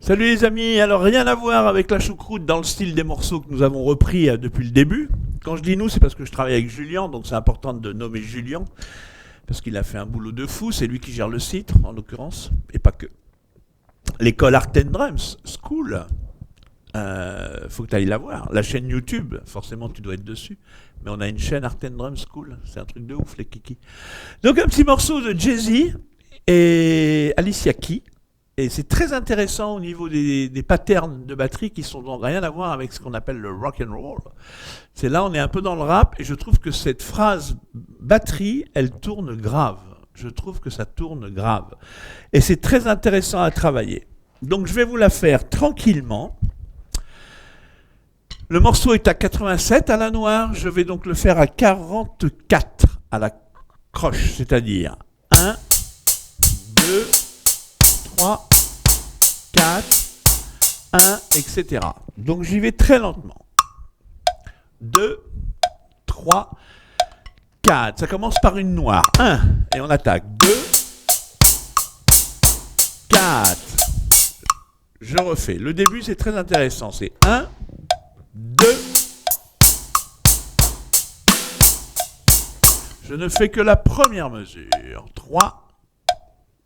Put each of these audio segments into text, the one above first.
Salut les amis, alors rien à voir avec la choucroute dans le style des morceaux que nous avons repris depuis le début. Quand je dis nous, c'est parce que je travaille avec Julien, donc c'est important de nommer Julien, parce qu'il a fait un boulot de fou, c'est lui qui gère le site en l'occurrence, et pas que. L'école Art and Drums School, faut que tu ailles la voir. La chaîne YouTube, forcément tu dois être dessus, mais on a une chaîne Art and Drums School, c'est un truc de ouf les kikis. Donc un petit morceau de Jay-Z et Alicia Keys. Et c'est très intéressant au niveau des patterns de batterie qui sont donc rien à voir avec ce qu'on appelle le rock and roll. C'est là on est un peu dans le rap et je trouve que cette phrase batterie, elle tourne grave. Je trouve que ça tourne grave. Et c'est très intéressant à travailler. Donc je vais vous la faire tranquillement. Le morceau est à 87 à la noire, je vais donc le faire à 44 à la croche, c'est-à-dire 1, 2, 3, 4, 1, etc. Donc j'y vais très lentement. 2, 3, 4. Ça commence par une noire. 1, et on attaque. 2, 4. Je refais. Le début, c'est très intéressant. C'est 1, 2. Je ne fais que la première mesure. 3,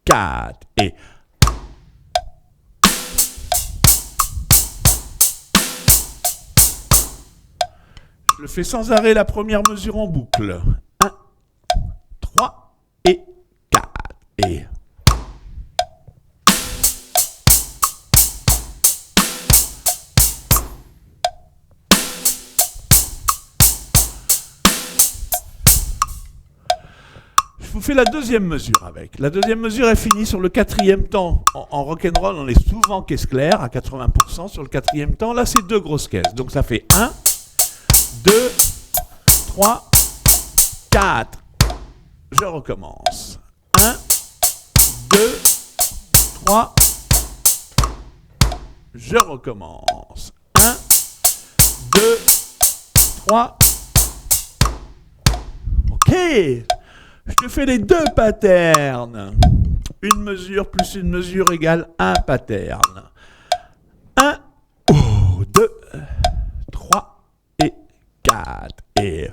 4. Et je le fais sans arrêt, la première mesure en boucle. 1, 3 et 4. Et je vous fais la deuxième mesure avec. La deuxième mesure est finie sur le quatrième temps. En rock'n'roll, on est souvent caisse claire à 80% sur le quatrième temps. Là, c'est deux grosses caisses. Donc ça fait 1, 2, 3, 4. Je recommence. 1, 2, 3. Je recommence. 1, 2, 3. Ok. Je te fais les deux patterns. Une mesure plus une mesure égale un pattern. 1, 2, 3 et 4. Et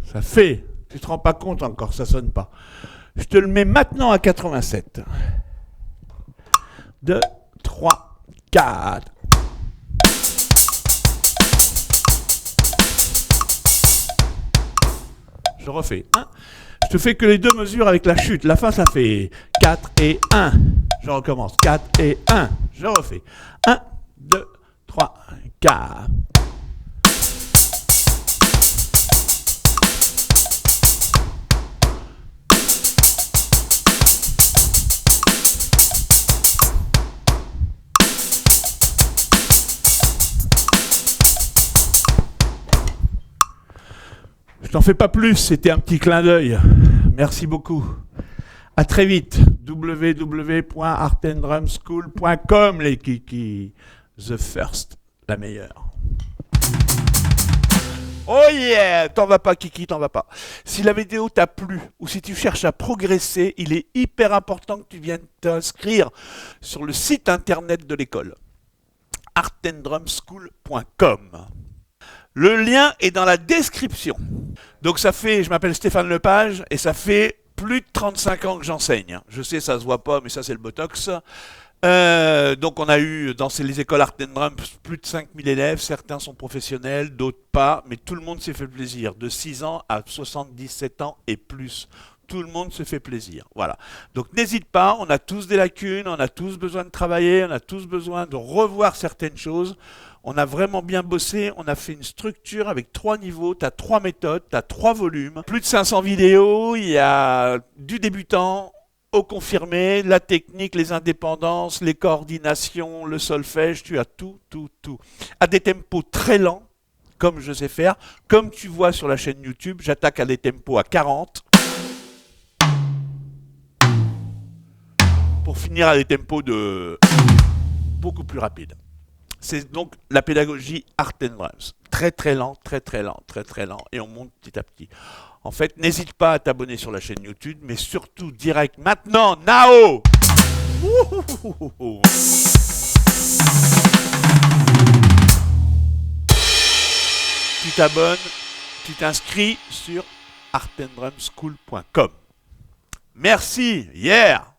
ça fait, tu te rends pas compte encore, ça sonne pas. Je te le mets maintenant à 87. 2, 3, 4. Je refais 1. Je te fais que les deux mesures avec la chute. La fin, ça fait 4 et 1. Je recommence. 4 et 1. Je refais. 1, 2, 3, 4. Je t'en fais pas plus, c'était un petit clin d'œil. Merci beaucoup. À très vite. www.artanddrumschool.com les kikis. The first, la meilleure. Oh yeah, t'en vas pas kiki, t'en vas pas. Si la vidéo t'a plu ou si tu cherches à progresser, il est hyper important que tu viennes t'inscrire sur le site internet de l'école. artanddrumschool.com. Le lien est dans la description. Donc ça fait, je m'appelle Stéphane Lepage et ça fait plus de 35 ans que j'enseigne. Je sais, ça se voit pas, mais ça c'est le Botox. Donc on a eu dans les écoles Art and Drums plus de 5000 élèves, certains sont professionnels, d'autres pas, mais tout le monde s'est fait plaisir, de 6 ans à 77 ans et plus. Tout le monde se fait plaisir. Voilà. Donc n'hésite pas, on a tous des lacunes, on a tous besoin de travailler, on a tous besoin de revoir certaines choses. On a vraiment bien bossé, on a fait une structure avec 3 niveaux, tu as 3 méthodes, tu as 3 volumes, plus de 500 vidéos, il y a du débutant au confirmé, la technique, les indépendances, les coordinations, le solfège, tu as tout, tout, tout. À des tempos très lents, comme je sais faire, comme tu vois sur la chaîne YouTube, j'attaque à des tempos à 40 pour finir à des tempos de beaucoup plus rapides. C'est donc la pédagogie Art and Drums. Très très lent, très très lent, très très lent, et on monte petit à petit. En fait, n'hésite pas à t'abonner sur la chaîne YouTube, mais surtout direct maintenant, now. Tu t'abonnes, tu t'inscris sur artanddrumschool.com. Merci, yeah.